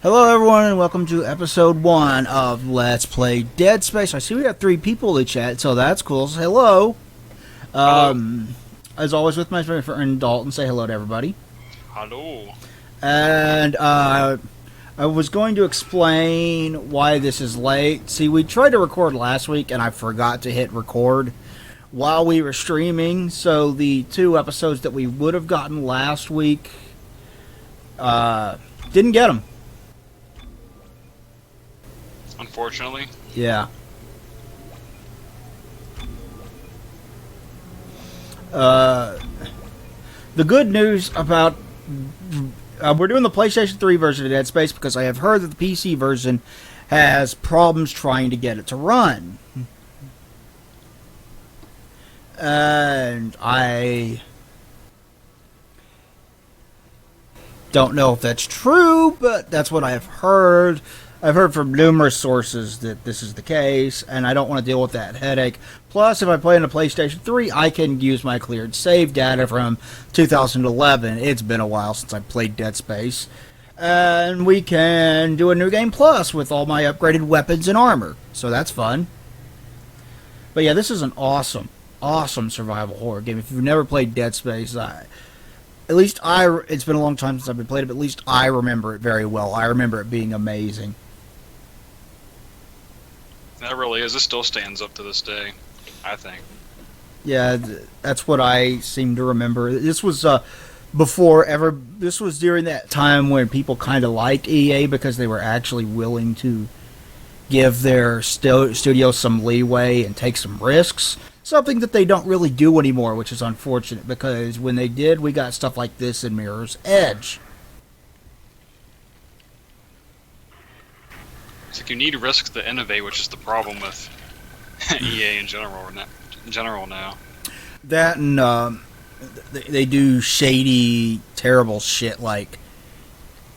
Hello everyone and welcome to episode 1 of Let's Play Dead Space. I see we got 3 people in the chat, so that's cool. So hello. Hello. As always with my friend Dalton, say hello to everybody. Hello. And I was going to explain why this is late. See, we tried to record last week and I forgot to hit record while we were streaming, so the 2 episodes that we would have gotten last week didn't get them. Unfortunately. Yeah. The good news about we're doing the PlayStation 3 version of Dead Space because I have heard that the PC version has problems trying to get it to run. And I don't know if that's true, but that's what I have heard. I've heard from numerous sources that this is the case, and I don't want to deal with that headache. Plus, if I play on a PlayStation 3, I can use my cleared save data from 2011. It's been a while since I played Dead Space. And we can do a New Game Plus with all my upgraded weapons and armor. So that's fun. But yeah, this is an awesome, awesome survival horror game. If you've never played Dead Space, it's been a long time since I've been played it, but at least I remember it very well. I remember it being amazing. That really is. It still stands up to this day, I think. Yeah, that's what I seem to remember. This was This was during that time when people kind of liked EA because they were actually willing to give their studio some leeway and take some risks. Something that they don't really do anymore, which is unfortunate because when they did, we got stuff like this in Mirror's Edge. It's like you need risks to innovate, which is the problem with EA in general now. That and they do shady, terrible shit like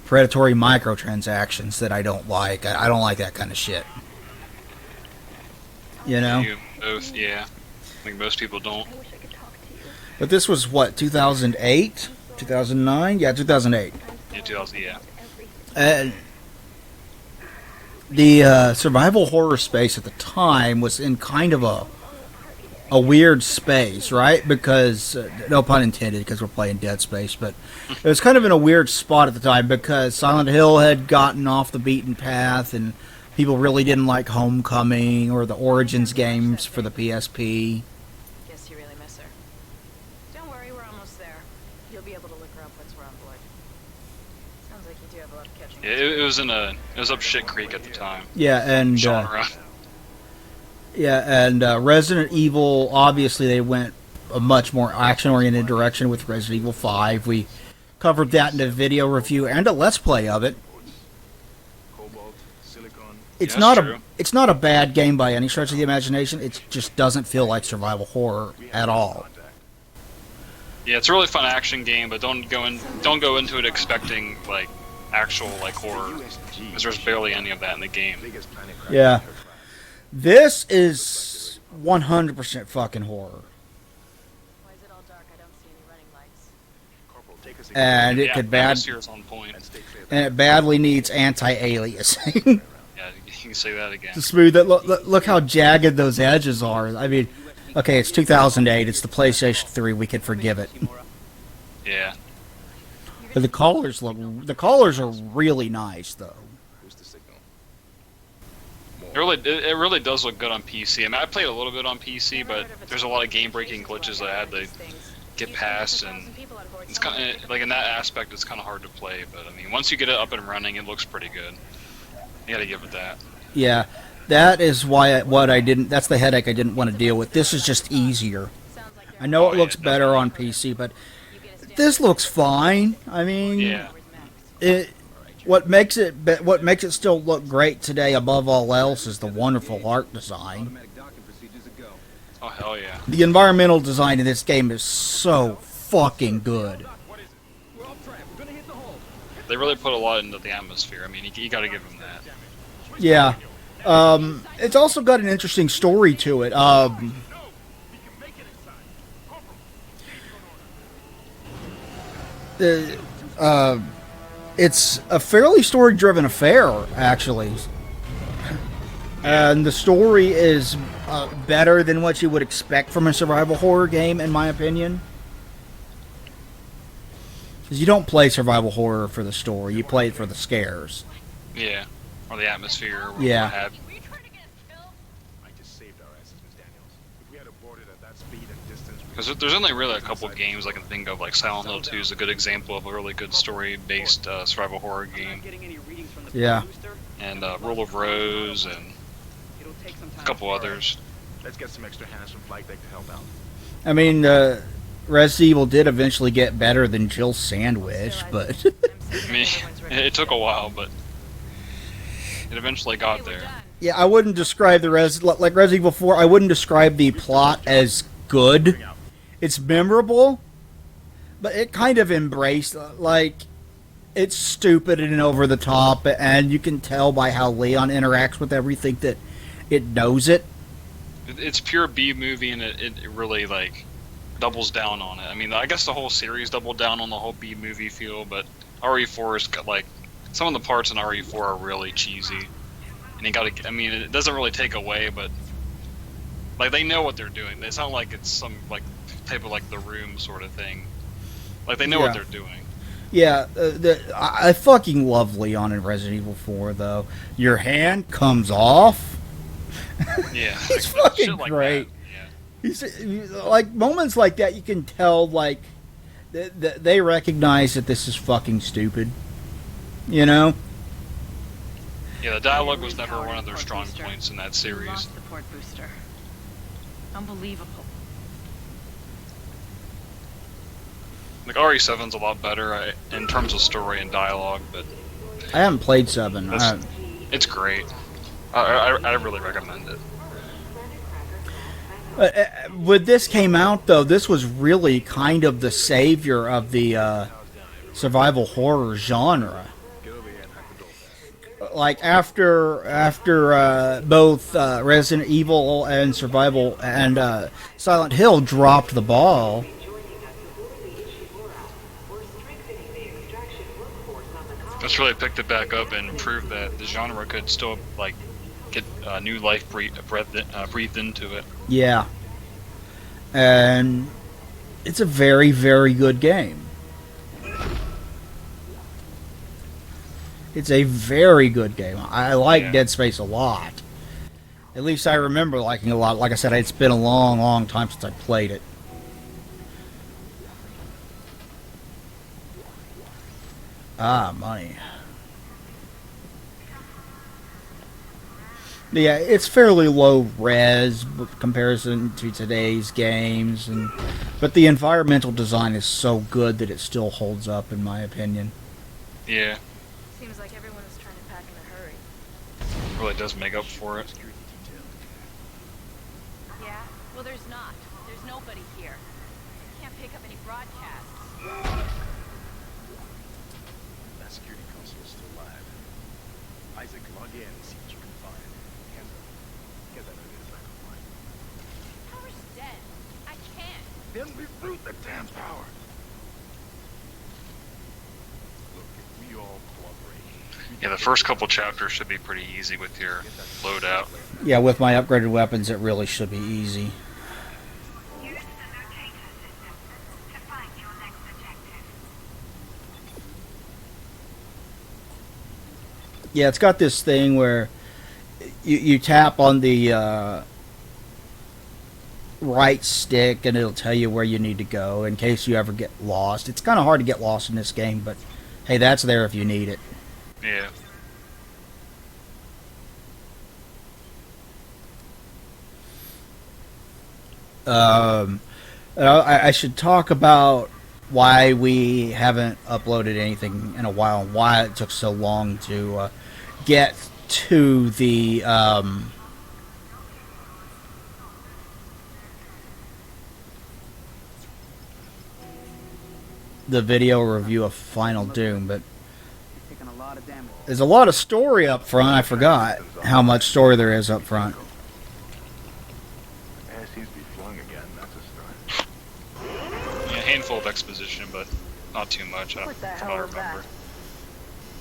predatory microtransactions that I don't like. I don't like that kind of shit. You know? You both, yeah. I think most people don't. But this was what, 2008? 2009? Yeah, 2008. Yeah, 2000, yeah. And the survival horror space at the time was in kind of a weird space, right? Because, no pun intended, because we're playing Dead Space, but it was kind of in a weird spot at the time because Silent Hill had gotten off the beaten path and people really didn't like Homecoming or the Origins games for the PSP. Guess you really miss her. Don't worry, we're almost there. You'll be able to look her up once we're on board. Sounds like you do have a lot of catching. Yeah, it was up Shit Creek at the time. Yeah, and Resident Evil, obviously they went a much more action-oriented direction with Resident Evil 5. We covered that in a video review and a Let's Play of it. It's not a bad game by any stretch of the imagination. It just doesn't feel like survival horror at all. Yeah, it's a really fun action game, but don't go into it expecting like actual like horror, because there's barely any of that in the game. Yeah. This is 100% fucking horror. Why is it all dark? I don't see any running lights. And Yeah, the atmosphere's on point. and it badly needs anti-aliasing. Yeah, you can say that again. To smooth it. Look how jagged those edges are. I mean, okay, it's 2008. It's the PlayStation 3. We can forgive it. Yeah. But the colors are really nice, though. It really does look good on PC. I mean, I played a little bit on PC, but there's a lot of game-breaking glitches that I had to get past, and it's kind of like in that aspect, it's kind of hard to play. But I mean, once you get it up and running, it looks pretty good. You gotta give it that. Yeah, that is why that's the headache I didn't want to deal with. This is just easier. I know it looks better on PC, but this looks fine. I mean, Yeah. What makes it still look great today above all else is the wonderful art design. Oh hell yeah. The environmental design in this game is so fucking good. They really put a lot into the atmosphere. I mean, you gotta give them that. Yeah. It's also got an interesting story to it. it's a fairly story-driven affair, actually. And the story is better than what you would expect from a survival horror game, in my opinion. Because you don't play survival horror for the story, you play it for the scares. Yeah, or the atmosphere, or Yeah. what have you. I just saved our asses, Miss Daniels. If we had aborted at that speed and distance, Because there's only really a couple games I can think of, like Silent Hill 2 is a good example of a really good story-based survival horror game, Yeah. and Rule of Rose, and a couple others. let's get some extra hands from Flight Deck to help out. I mean, Resident Evil did eventually get better than Jill's Sandwich, but... I mean, it took a while, but it eventually got there. Yeah, I wouldn't describe the like Resident Evil 4, I wouldn't describe the plot as good. It's memorable, but it kind of embraced, like, it's stupid and over the top, and you can tell by how Leon interacts with everything that it knows it. It's pure B movie, and it really, like, doubles down on it. I mean, I guess the whole series doubled down on the whole B movie feel, but RE4 is got, like, some of the parts in RE4 are really cheesy. And you gotta, I mean, it doesn't really take away, but, like, they know what they're doing. It's not like it's some, like, type of, like, The Room sort of thing. Like, they know what they're doing. Yeah, I fucking love Leon in Resident Evil 4, though. Your hand comes off. Yeah. It's like, fucking shit like great. that. Yeah. Like, moments like that, you can tell, like, they recognize that this is fucking stupid. You know? Yeah, the dialogue was never one of their strong points in that series. Lost the port booster. Unbelievable. Like, RE7's a lot better in terms of story and dialogue, but I haven't played 7. it's great. I really recommend it. When this came out, though, this was really kind of the savior of the survival horror genre. Like, after both Resident Evil and Survival and Silent Hill dropped the ball. It's really picked it back up and proved that the genre could still, like, get new life breathed into it. Yeah. And it's a very, very good game. It's a very good game. I like Dead Space a lot. At least I remember liking it a lot. Like I said, it's been a long, long time since I played it. Money. Yeah, it's fairly low res comparison to today's games, but the environmental design is so good that it still holds up, in my opinion. Yeah, Seems like everyone is trying to pack in a hurry. it really does make up for it. Yeah? Well, there's not. There's nobody here. Can't pick up any broadcasts. That security console is still live. Isaac, log in and see what you can find. Get that elevator back online. Power's dead. I can't. Then reboot the damn power. Look, if we all cooperate. Yeah, the first couple chapters should be pretty easy with your loadout. Yeah, with my upgraded weapons, it really should be easy. Use the locator system to find your next objective. Yeah, it's got this thing where you tap on the right stick and it'll tell you where you need to go in case you ever get lost. It's kind of hard to get lost in this game, but hey, that's there if you need it. Yeah. I should talk about why we haven't uploaded anything in a while and why it took so long to get to the video review of Final Doom, but there's a lot of story up front. I forgot how much story there is up front. Air seems to be flowing again. That's a start. Yeah, a handful of exposition, but not too much. I What the don't hell was remember.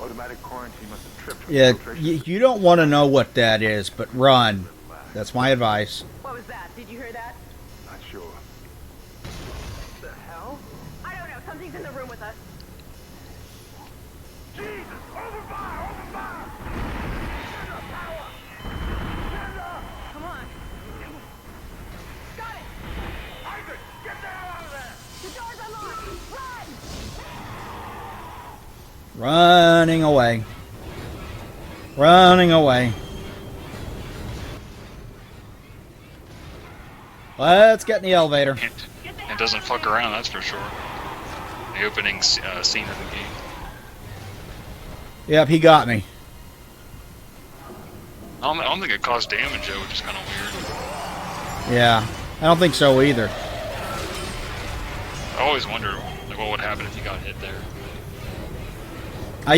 Automatic quarantine must have tripped. Yeah, you don't want to know what that is, but run. That's my advice. What was that? Did you hear that? Not sure. The hell? I don't know. Something's in the room with us. Jesus! Open fire! Open fire! Come on. Got it. Isaac, get the hell out of there! The door's unlocked. Run! Running away. Running away. Let's get in the elevator. It doesn't fuck around, that's for sure. The opening scene of the game. Yep, he got me. I don't think it caused damage though, which is kind of weird. Yeah, I don't think so either. I always wondered like, what would happen if you got hit there. I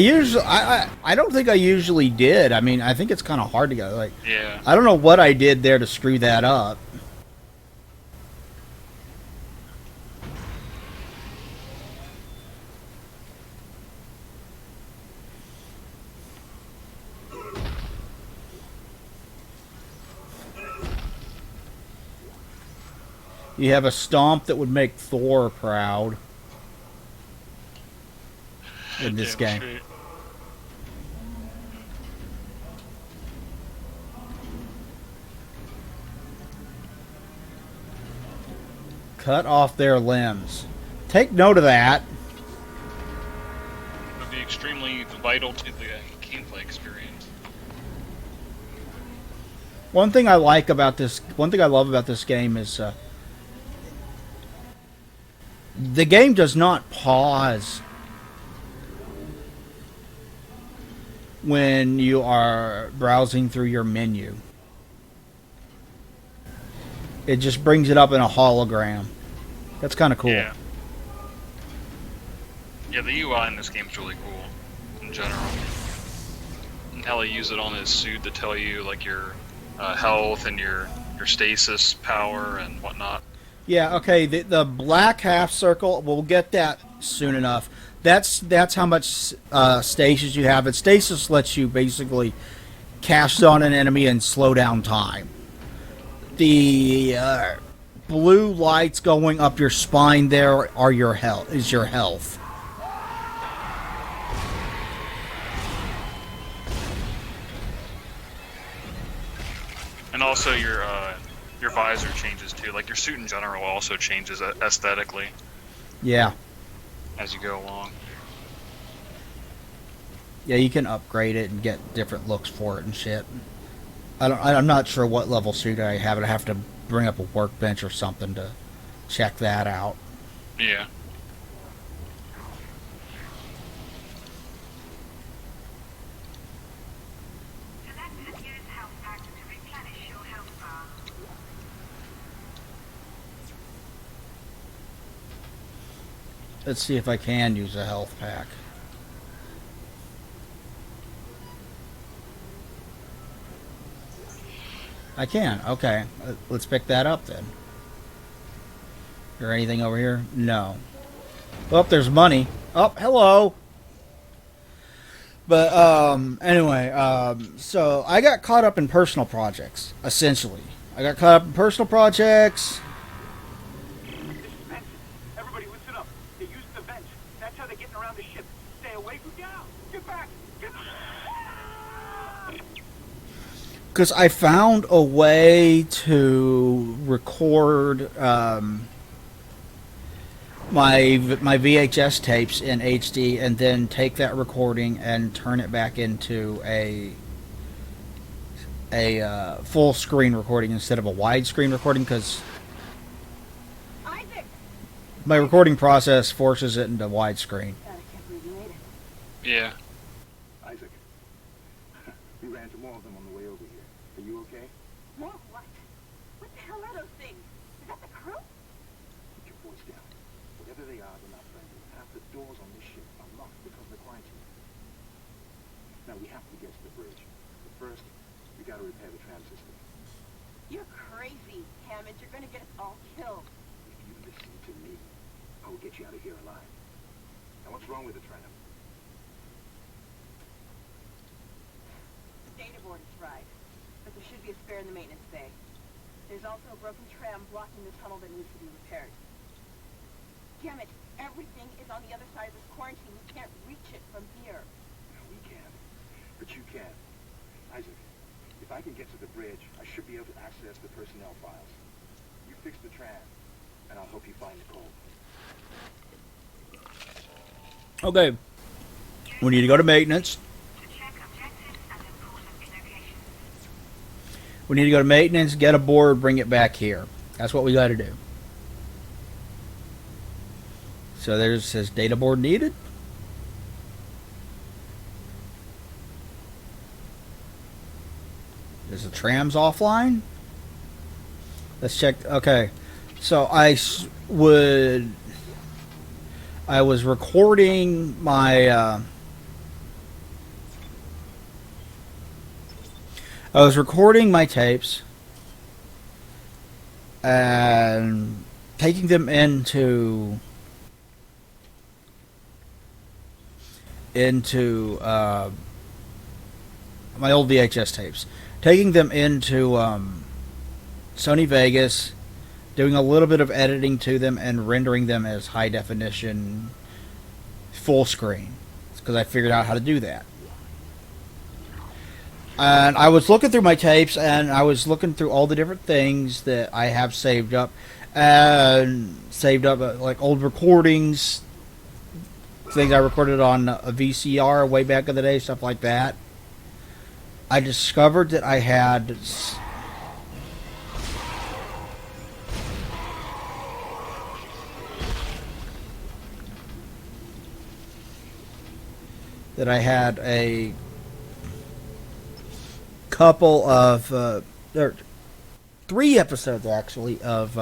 don't think I usually did. I mean, I think it's kind of hard to go. Like, Yeah. I don't know what I did there to screw that up. You have a stomp that would make Thor proud in this Damn game. straight. Cut off their limbs. Take note of that. It would be extremely vital to the gameplay experience. One thing I like about this, one thing I love about this game is the game does not pause when you are browsing through your menu. It just brings it up in a hologram. That's kind of cool. Yeah. Yeah, the UI in this game is really cool in general. And how they use it on his suit to tell you like your health and your stasis power and whatnot. Yeah, okay, the black half circle, we'll get that soon enough. That's how much stasis you have. And stasis lets you basically cast on an enemy and slow down time. The blue lights going up your spine there are your health. Is your health. And also your visor changes too. Like your suit in general also changes aesthetically Yeah, as you go along. yeah, you can upgrade it and get different looks for it and shit. I'm not sure what level suit I have. I have to bring up a workbench or something to check that out. Yeah. Select and use health pack to replenish your health bar. Let's see if I can use a health pack. I can. Okay. Let's pick that up then. Is there anything over here? No. Oh, there's money. Oh, hello. But anyway, so I got caught up in personal projects, essentially. I got caught up in personal projects. This is Benson. Everybody listen up. They use the vents. That's how they're getting around the ship. Stay away from down. Get back. Get back. Because I found a way to record my VHS tapes in HD and then take that recording and turn it back into a full screen recording instead of a widescreen recording, because Isaac! my recording process forces it into widescreen. God, I can't believe you made it. Yeah. Isaac, we ran into more of them on the way over here. Are you okay? More what? What the hell are those things? Is that the crew? Put your voice down. Whatever they are, they're not friendly. Half the doors on this ship are locked because of the quarantine. Now we have to get to the bridge. But first, we gotta repair the tram system. You're crazy, Hammond. You're gonna get us all killed. If you listen to me, I will get you out of here alive. Now what's wrong with the tram? in the maintenance bay. There's also a broken tram blocking the tunnel that needs to be repaired. Damn it! Everything is on the other side of this quarantine. We can't reach it from here. No, we can. But you can. Isaac, if I can get to the bridge, I should be able to access the personnel files. You fix the tram, and I'll help you find Nicole. Okay. We need to go to maintenance. To check objectives and important locations. We need to go to maintenance, get a board, bring it back here. That's what we got to do. So there's says data board needed. Is the trams offline? Let's check. Okay. So I was recording my tapes and taking them into my old VHS tapes, taking them into Sony Vegas, doing a little bit of editing to them, and rendering them as high definition full screen, because I figured out how to do that. And I was looking through my tapes, and I was looking through all the different things that I have saved up, like old recordings, things I recorded on a VCR way back in the day, stuff like that. I discovered that I had a couple of three episodes actually of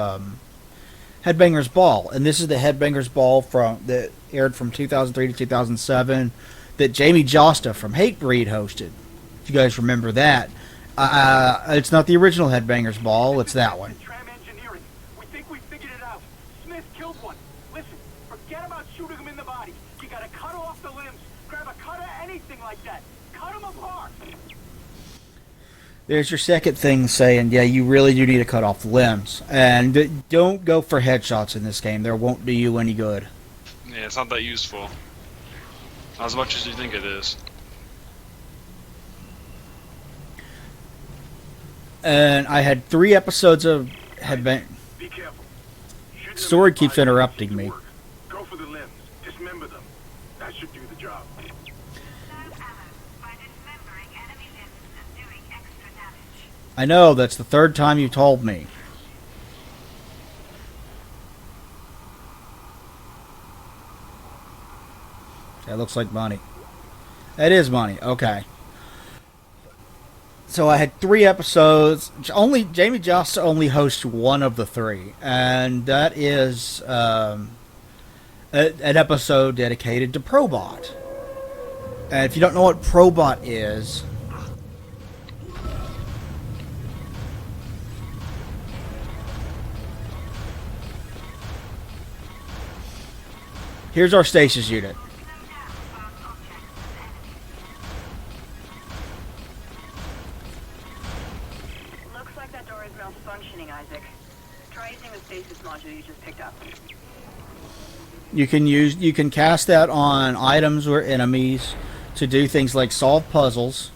Headbangers Ball, and this is the Headbangers Ball that aired from 2003 to 2007 that Jamie Josta from Hatebreed hosted. If you guys remember that, it's not the original Headbangers Ball; it's that one. Tram engineering. We think we figured it out. Smith killed one. Listen, forget about shooting him in the body. You gotta cut off the limbs. Grab a cutter, anything like that. Cut him apart. There's your second thing saying, yeah, you really do need to cut off the limbs. And don't go for headshots in this game. They won't do you any good. Yeah, it's not that useful. Not as much as you think it is. And I had 3 episodes of Headbang. Be careful. Shoot them Story in the keeps body interrupting to me. work. Go for the limbs. Dismember them. That should do the job. Conserve ammo by dismembering enemy limbs and doing extra damage. I know, that's the 3rd time you told me. That looks like money. That is money, okay. So I had 3 episodes. Jamie Josta only hosts 1 of the 3, and that is an episode dedicated to Probot. And if you don't know what Probot is, here's our stasis unit. Looks like that door is malfunctioning, Isaac. Try using the stasis module you just picked up. You can cast that on items or enemies to do things like solve puzzles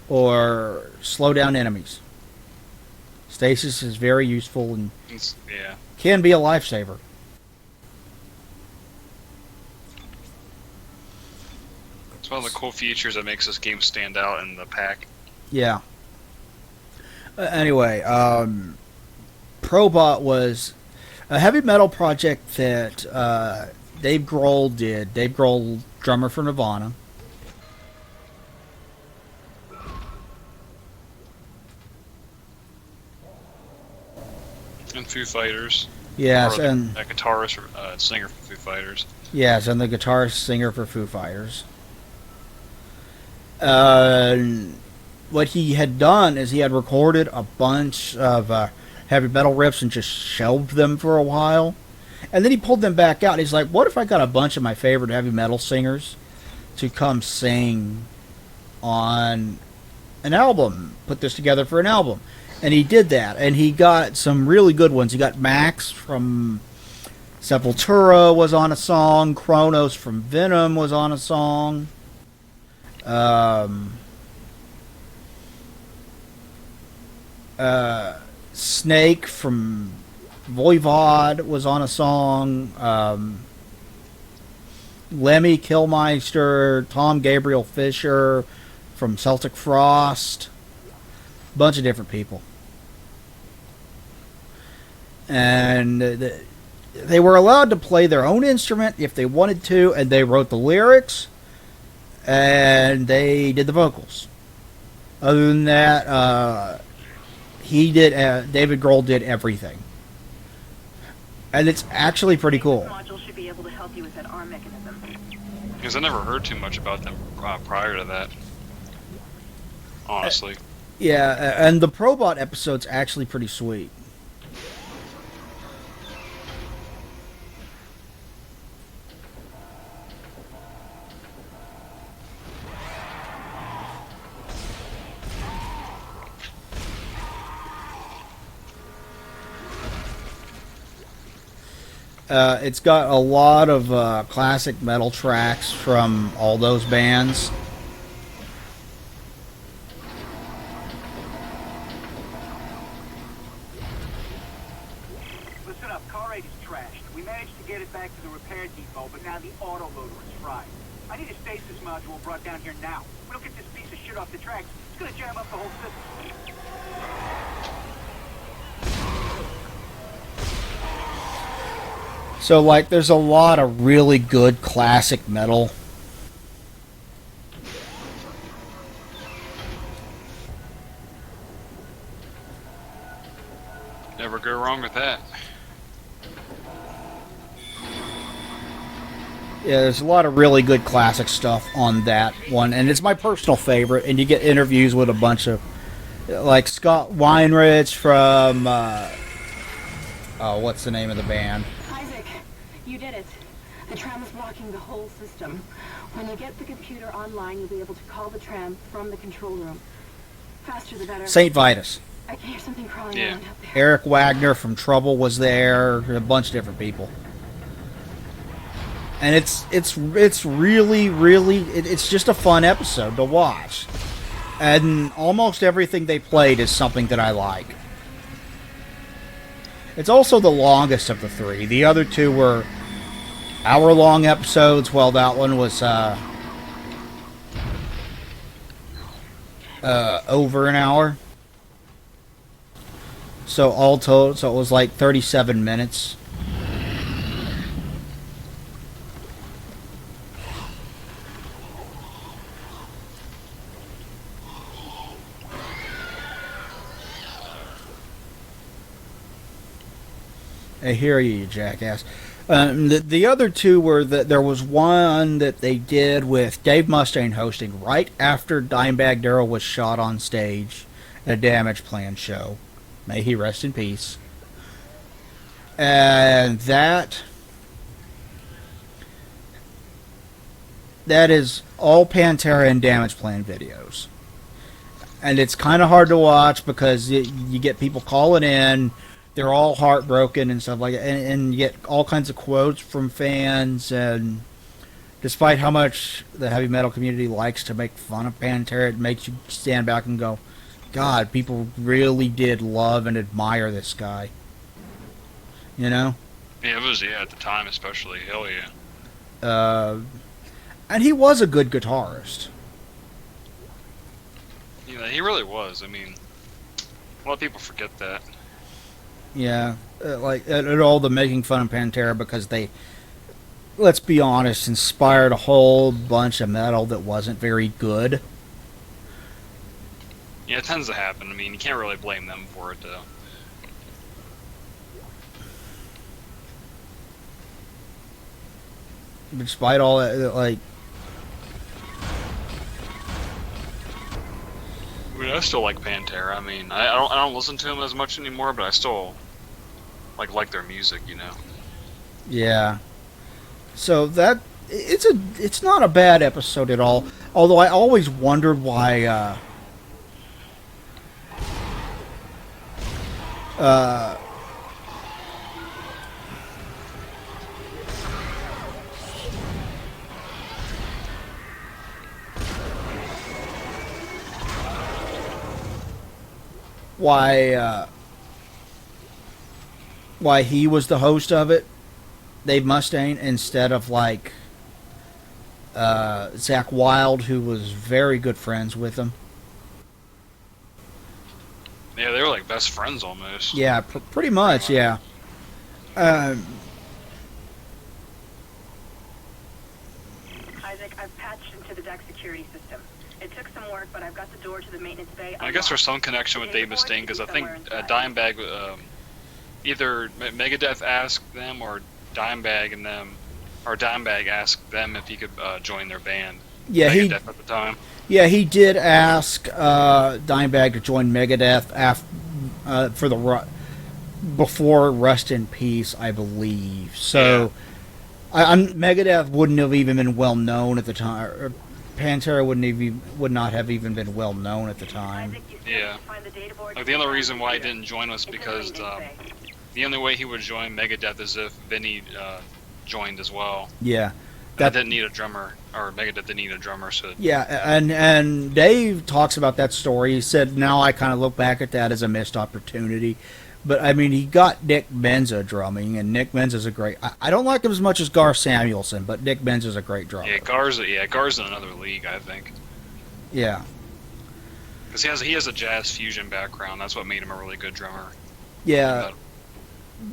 or slow down enemies. Stasis is very useful and Yeah. can be a lifesaver. It's one of the cool features that makes this game stand out in the pack. Yeah. Anyway, Probot was a heavy metal project that Dave Grohl did. Dave Grohl, drummer for Nirvana. And Foo Fighters. Yes, Or and a guitarist or singer for Foo Fighters. yes, and the guitarist singer for Foo Fighters. What he had done is he had recorded a bunch of heavy metal riffs and just shelved them for a while. And then he pulled them back out. He's like, what if I got a bunch of my favorite heavy metal singers to come sing on an album, put this together for an album. And he did that, and he got some really good ones. He got Max from Sepultura was on a song. Kronos from Venom was on a song. Snake from Voivod was on a song. Lemmy Kilmister, Tom Gabriel Fisher from Celtic Frost. Bunch of different people. And they were allowed to play their own instrument if they wanted to, and they wrote the lyrics, and they did the vocals. Other than that, David Grohl did everything. And it's actually pretty cool. Module should be able to help you with that arm mechanism. Because I never heard too much about them prior to that. Honestly. Yeah, and the Probot episode's actually pretty sweet. It's got a lot of classic metal tracks from all those bands. Listen up, car 8 is trashed. We managed to get it back to the repair depot, but now the autoloader is fried. I need a stasis module brought down here now. If we don't get this piece of shit off the tracks, it's gonna jam up the whole system. So, like, there's a lot of really good classic metal. Never go wrong with that. Yeah, there's a lot of really good classic stuff on that one, and it's my personal favorite. And you get interviews with a bunch of, like, Scott Weinrich from, what's the name of the band? Isaac, you did it. The tram is blocking the whole system. When you get the computer online, you'll be able to call the tram from the control room. Faster the better. St. Vitus. I can hear something crawling Yeah. around up there. Eric Wagner from Trouble was there, a bunch of different people. And it's really, it's just a fun episode to watch. And almost everything they played is something that I like. It's also the longest of the three. The other two were hour-long episodes, while that one was over an hour. So all total, so it was like 37 minutes. I hear you, you jackass. The other two were that there was one that they did with Dave Mustaine hosting right after Dimebag Darrell was shot on stage at a Damage Plan show. May he rest in peace. And that is all Pantera and Damage Plan videos. And it's kind of hard to watch because you get people calling in. They're all heartbroken and stuff like that. And you get all kinds of quotes from fans. And despite how much the heavy metal community likes to make fun of Pantera, it makes you stand back and go, God, people really did love and admire this guy. You know? Yeah, it was, at the time especially. Hell yeah. And he was a good guitarist. Yeah, he really was. I mean, a lot of people forget that. Yeah, like at all the making fun of Pantera because they, let's be honest, inspired a whole bunch of metal that wasn't very good. Yeah, it tends to happen. I mean, you can't really blame them for it, though. Despite all that, like, I mean, I still like Pantera. I mean, I don't listen to them as much anymore, but I still like their music, you know. yeah. So that it's not a bad episode at all. Although I always wondered why Uh, why why he was the host of it, Dave Mustaine, instead of like Zach Wilde, who was very good friends with him. Yeah, they were like best friends almost. Yeah, pretty much. Yeah. Um, Isaac, I've patched into the deck security system. It took some work, but I've got the door to the maintenance bay. I guess there's some connection with Dave Mustaine because I think Dimebag, either Megadeth asked them or Dimebag and them, or Dimebag asked them if he could join their band. yeah, Megadeth at the time. he did ask Dimebag to join Megadeth for the before Rust in Peace, I believe. So, Megadeth wouldn't have even been well known at the time. Or Pantera would not have even been well known at the time. Yeah. Like the only reason why he didn't join was because the only way he would join Megadeth is if Vinny joined as well. Yeah. That didn't need a drummer, or Megadeth didn't need a drummer, so... Yeah, and Dave talks about that story. He said, now I kind of look back at that as a missed opportunity. But, I mean, he got Nick Menza drumming, and Nick Menza's a great... I don't like him as much as Gar Samuelson, but Nick Menza's a great drummer. Yeah, Gar's in another league, I think. Yeah. Because he has a jazz fusion background. That's what made him a really good drummer. Yeah.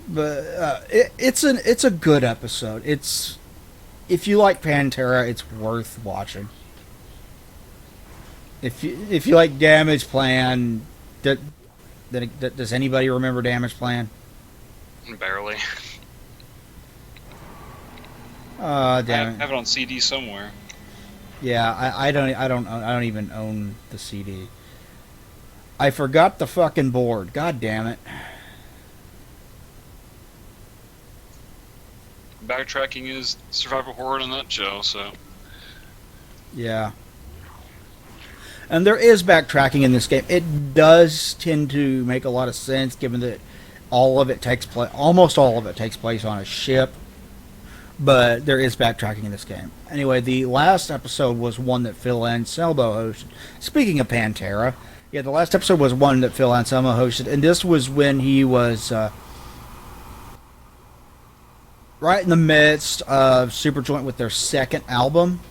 But it's a good episode. If you like Pantera, it's worth watching. If you like Damage Plan, does anybody remember Damage Plan? Barely. Damn I have it on CD somewhere. Yeah, I don't even own the CD. I forgot the fucking board. God damn it. Backtracking is survival horror in a nutshell, so... Yeah. And there is backtracking in this game. It does tend to make a lot of sense, given that almost all of it takes place on a ship. But there is backtracking in this game. Anyway, the last episode was one that Phil Anselmo hosted. Speaking of Pantera, yeah, the last episode was one that Phil Anselmo hosted, and this was when he was right in the midst of Superjoint with their second album.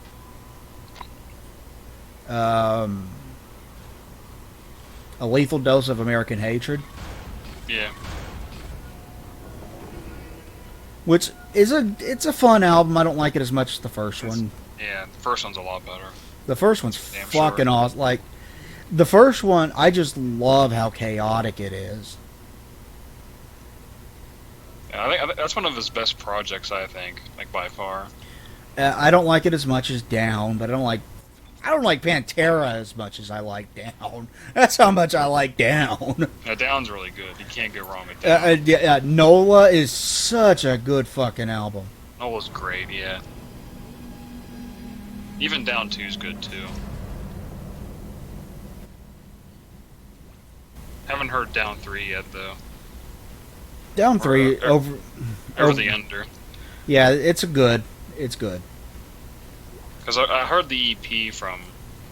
A Lethal Dose of American Hatred. Yeah. Which it's a fun album. I don't like it as much as the first one. Yeah, the first one's a lot better. The first one's Damn fucking sure. awesome. Like, the first one, I just love how chaotic it is. Yeah, I think that's one of his best projects, I think, like by far. I don't like it as much as Down, but I don't like Pantera as much as I like Down. That's how much I like Down. Yeah, Down's really good. You can't go wrong with Down. Nola is such a good fucking album. Nola's great, yeah. Even Down 2's good too. Haven't heard Down 3 yet though. Down 3 over the Under. Yeah, it's good. It's good. Because I heard the EP from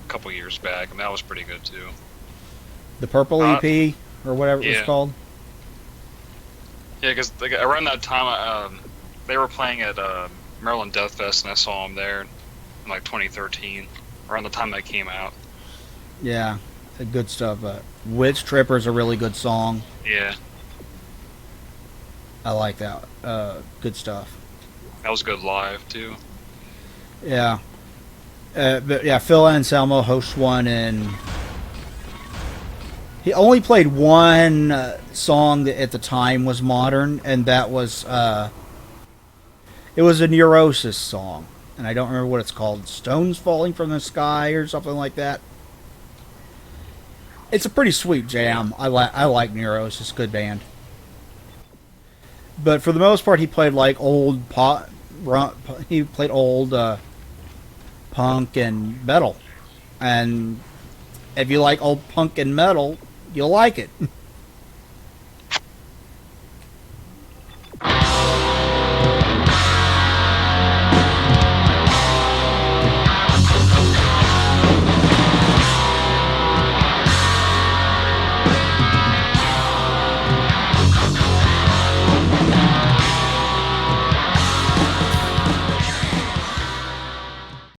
a couple years back, and that was pretty good too. The Purple EP or whatever it was yeah. called. Yeah, because around that time, they were playing at Maryland Death Fest, and I saw them there in like 2013, around the time that came out. Yeah, good stuff. Witch Tripper is a really good song. Yeah, I like that. Good stuff. that was good live too. Yeah. But yeah, Phil Anselmo hosts one, and he only played one song that at the time was modern, and that was it was a Neurosis song, and I don't remember what it's called. Stones Falling from the Sky or something like that. It's a pretty sweet jam. I like Neurosis, good band. But for the most part, he played like old pop. He played old punk and metal, and if you like old punk and metal, you'll like it.